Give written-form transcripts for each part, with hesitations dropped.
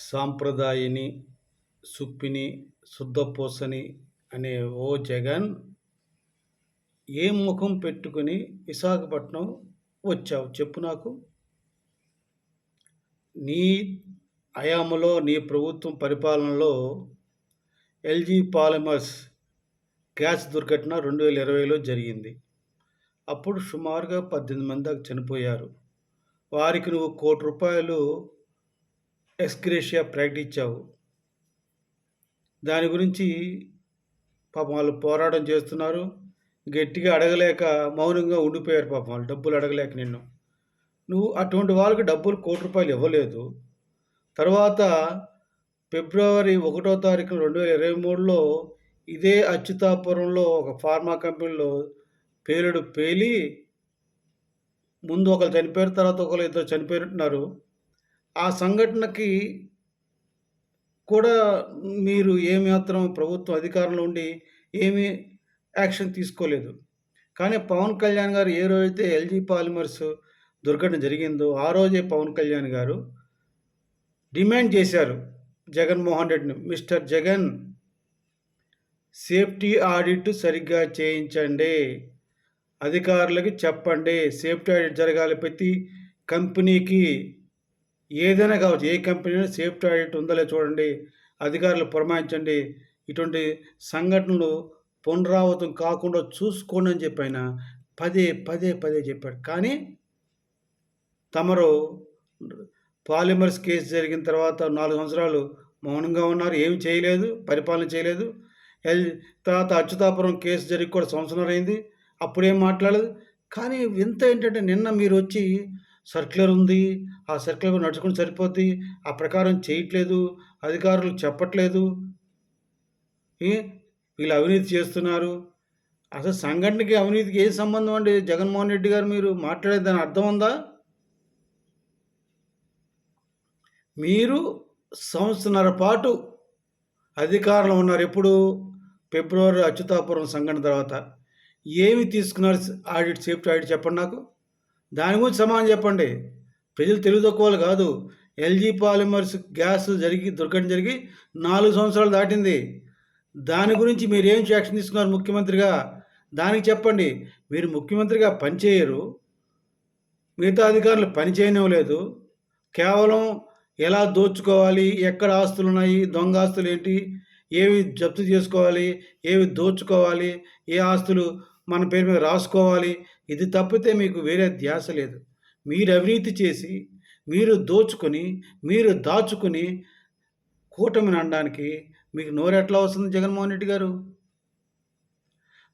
సాంప్రదాయిని, సుప్పిని, శుద్ధపూసని అనే ఓ జగన్ ఏం ముఖం పెట్టుకొని విశాఖపట్నం వచ్చావు చెప్పు నాకు? నీ హయాంలో, నీ ప్రభుత్వం పరిపాలనలో ఎల్జీ పాలిమర్స్ గ్యాస్ దుర్ఘటన 2020లో జరిగింది. అప్పుడు సుమారుగా 18 మంది దాకా చనిపోయారు. వారికి నువ్వు ₹1,00,00,000 ఎక్స్‌గ్రేషియా ప్రకటించావు. దాని గురించి పాపం వాళ్ళు పోరాటం చేస్తున్నారు. గట్టిగా అడగలేక మౌనంగా ఉండిపోయారు పాపం వాళ్ళు, డబ్బులు అడగలేక నిన్ను. నువ్వు అటువంటి వాళ్ళకి డబ్బులు ₹1,00,00,000 ఇవ్వలేదు. తర్వాత ఫిబ్రవరి 1వ తారీఖున 2023లో ఇదే అచ్యుతాపురంలో ఒక ఫార్మా కంపెనీలో పేలుడు పేలి ముందు ఒకళ్ళు చనిపోయారు. తర్వాత ఒకళ్ళు ఇద్దరు చనిపోయినట్టున్నారు. ఆ సంఘటనకి కూడా మీరు ఏమాత్రం ప్రభుత్వం అధికారంలో ఉండి ఏమీ యాక్షన్ తీసుకోలేదు. కానీ పవన్ కళ్యాణ్ గారు ఏ రోజైతే ఎల్జీ పాలిమర్స్ దుర్ఘటన జరిగిందో ఆ రోజే పవన్ కళ్యాణ్ గారు డిమాండ్ చేశారు జగన్మోహన్ రెడ్డిని, మిస్టర్ జగన్ సేఫ్టీ ఆడిట్ సరిగ్గా చేయించండి, అధికారులకి చెప్పండి, సేఫ్టీ ఆడిట్ జరగాలి. ప్రతి కంపెనీకి ఏదైనా కావచ్చు, ఏ కంపెనీ సేఫ్టీ ఆడిట్ ఉందో లేదో చూడండి, అధికారులు పురమాయించండి, ఇటువంటి సంఘటనలు పునరావృతం కాకుండా చూసుకోండి అని చెప్పి ఆయన పదే పదే పదే చెప్పాడు. కానీ తమరు పాలిమర్స్ కేసు జరిగిన తర్వాత 4 సంవత్సరాలు మౌనంగా ఉన్నారు, ఏమి చేయలేదు, పరిపాలన చేయలేదు. తర్వాత అచ్యుతాపురం కేసు జరిగి కూడా సంవత్సరం అయింది, అప్పుడేం మాట్లాడలేదు. కానీ వింత ఏంటంటే నిన్న మీరు వచ్చి సర్క్యులర్ ఉంది, ఆ సర్క్యులర్ నడుచుకుని సరిపోద్ది, ఆ ప్రకారం చేయట్లేదు, అధికారులు చెప్పట్లేదు, వీళ్ళు అవినీతి చేస్తున్నారు. అసలు సంఘటనకి అవినీతికి ఏ సంబంధం అండి? జగన్మోహన్ రెడ్డి గారు మీరు మాట్లాడే దాని అర్థం ఉందా? మీరు సంవత్సరన్నర పాటు అధికారంలో ఉన్నారు. ఎప్పుడు? ఫిబ్రవరి అచ్యుతాపురం సంఘటన తర్వాత ఏమి తీసుకున్నారు? ఆడిట్, సేఫ్టీ ఆడిట్ చెప్పండి నాకు. దాని గురించి సమాధానం చెప్పండి. ప్రజలు తెలివి తక్కువ కాదు. ఎల్జీ పాలిమర్స్ గ్యాస్ దుర్ఘటన జరిగి 4 సంవత్సరాలు దాటింది. దాని గురించి మీరు ఏం యాక్షన్ తీసుకున్నారు ముఖ్యమంత్రిగా? దానికి చెప్పండి. మీరు ముఖ్యమంత్రిగా పనిచేయరు, మిగతా అధికారులు పని చేయనివ్వలేదు. కేవలం ఎలా దోచుకోవాలి, ఎక్కడ ఆస్తులు ఉన్నాయి, దొంగ ఆస్తులు ఏంటి, ఏవి జప్తు చేసుకోవాలి, ఏవి దోచుకోవాలి, ఏ ఆస్తులు మన పేరు మీద రాసుకోవాలి, ఇది తప్పితే మీకు వేరే ధ్యాస లేదు. మీరు అవినీతి చేసి, మీరు దోచుకొని, మీరు దాచుకొని కూటమిని అనడానికి మీకు నోరెట్లా వస్తుంది జగన్మోహన్ రెడ్డి గారు?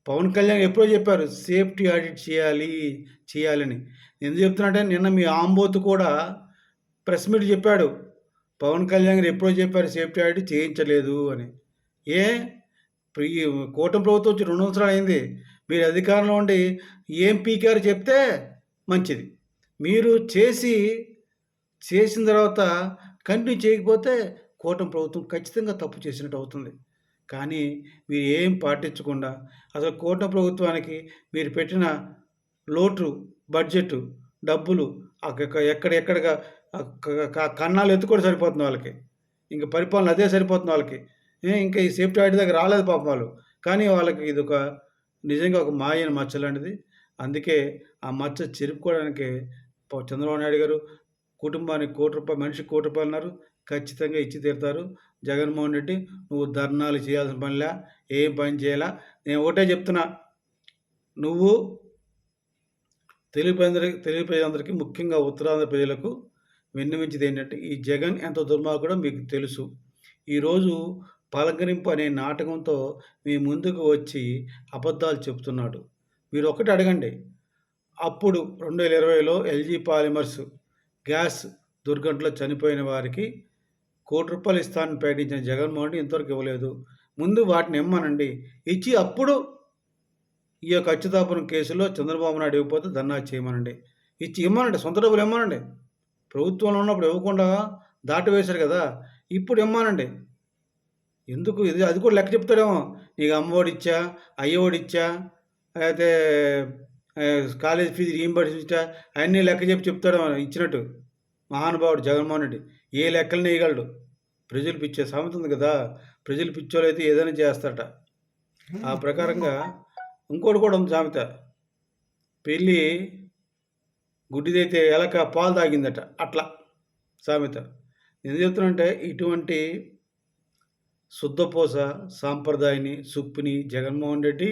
పవన్ కళ్యాణ్ ఎప్పుడో చెప్పారు సేఫ్టీ ఆడిట్ చేయాలని. ఎందుకు చెప్తున్నట్టే నిన్న మీ ఆంబోతు కూడా ప్రెస్ మీట్ చెప్పాడు. పవన్ కళ్యాణ్ గారు ఎప్పుడో చెప్పారు సేఫ్టీ ఆడిట్ చేయించలేదు అని. ఈ కూటమి ప్రభుత్వం వచ్చి 2 సంవత్సరాలు అయింది. మీరు అధికారంలో ఉండి ఏం పీకారు చెప్తే మంచిది. మీరు చేసిన తర్వాత కంటిన్యూ చేయకపోతే కూటమి ప్రభుత్వం ఖచ్చితంగా తప్పు చేసినట్టు అవుతుంది. కానీ మీరు ఏం పాటించకుండా అసలు కూటమి ప్రభుత్వానికి మీరు పెట్టిన లోటు బడ్జెట్ డబ్బులు ఎక్కడెక్కడగా కన్నాలు ఎత్తుకొని సరిపోతుంది వాళ్ళకి. ఇంకా పరిపాలన అదే సరిపోతుంది వాళ్ళకి. ఇంకా ఈ సేఫ్టీ ఆడిట్ దగ్గర రాలేదు పాపం వాళ్ళు. కానీ వాళ్ళకి ఇది నిజంగా ఒక మాయని మచ్చ లాంటిది. అందుకే ఆ మచ్చ చెరుపుకోవడానికి చంద్రబాబు నాయుడు గారు కుటుంబానికి ₹1,00,00,000, మనిషికి ₹1,00,00,000 అన్నారు. ఖచ్చితంగా ఇచ్చి తీరుతారు. జగన్మోహన్ రెడ్డి నువ్వు ధర్నాలు చేయాల్సిన పనిలే, ఏం పని చేయాలా. నేను ఒకటే చెప్తున్నా, నువ్వు తెలుగు ప్రజలందరికీ, ముఖ్యంగా ఉత్తరాంధ్ర ప్రజలకు విన్నవించేది ఏంటంటే, ఈ జగన్ ఎంత దుర్మార్గుడో మీకు తెలుసు. ఈరోజు పలకరింపు అనే నాటకంతో మీ ముందుకు వచ్చి అబద్ధాలు చెప్తున్నాడు. మీరు ఒకటి అడగండి, అప్పుడు 2020లో ఎల్జీ పాలిమర్స్ గ్యాస్ దుర్ఘటనలో చనిపోయిన వారికి ₹1,00,00,000 ఇస్తానని ప్రకటించిన జగన్మోహన్ రెడ్డి ఇంతవరకు ఇవ్వలేదు. ముందు వాటిని ఇమ్మనండి, ఇచ్చి అప్పుడు ఈ యొక్క అచ్యుతాపురం కేసులో చంద్రబాబు నాయుడు ఇవ్వకపోతే ధర్నా చేయమనండి. ఇమ్మనండి, సొంత డబ్బులు ఇమ్మనండి. ప్రభుత్వంలో ఉన్నప్పుడు ఇవ్వకుండా దాటవేశారు కదా, ఇప్పుడు ఇమ్మనండి. ఎందుకు అది కూడా లెక్క చెప్తాడేమో. నీకు అమ్మఒడిచ్చా, అయ్యఒడిచ్చా, లేకపోతే కాలేజ్ ఫీజు రీయింబర్స్మెంట్ ఇచ్చా, అన్నీ లెక్క చెప్తాడేమో ఇచ్చినట్టు. మహానుభావుడు జగన్మోహన్ రెడ్డి ఏ లెక్కలు వేయగలడు. ప్రజలు పిచ్చే సామెత ఉంది కదా! ప్రజలు పిచ్చోలైతే ఏదైనా చేస్తారట. ఆ ప్రకారంగా ఇంకోటి కూడా ఉంది సామెత. పిల్లి గుడ్డిదైతే ఎలక పాలు తాగిందట. అట్లా సామెత. ఎందుకు చెప్తున్నానంటే ఇటువంటి శుద్ధపూస, సాంప్రదాయని, సుప్పిని, జగన్మోహన్ రెడ్డి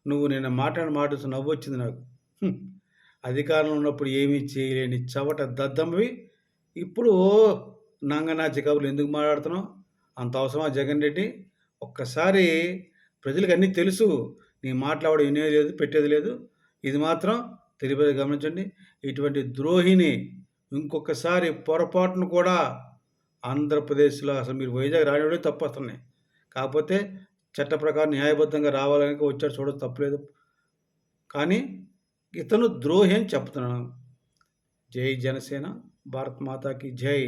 నువ్వు నిన్న మాట్లాడిన మాట చూసి నవ్వొచ్చింది నాకు. హ్మ్. అధికారంలో ఉన్నప్పుడు ఏమీ చేయలేని చవట దద్దమ్మవి. ఇప్పుడు నంగనాచి కబుర్లు ఎందుకు మాట్లాడుతున్నావు? అంత అవసరమా జగన్ రెడ్డి? ఒక్కసారి ప్రజలకు అన్నీ తెలుసు. నీ మాట్లాడడం వినేది లేదు, పెట్టేది లేదు. ఇది మాత్రం తెలియదు గమనించండి. ఇటువంటి ద్రోహిని ఇంకొకసారి పొరపాటున కూడా ఆంధ్రప్రదేశ్‌లో అసలు మీరు వైజాగ్ రానివ్వడమే తప్పు అతన్ని. కాకపోతే చట్ట ప్రకారం న్యాయబద్ధంగా రావాలని వచ్చాడు చూడడం తప్పులేదు. కానీ ఇతను ద్రోహి అని చెప్తున్నాను. జై జనసేన, భారత్ మాతాకి జై.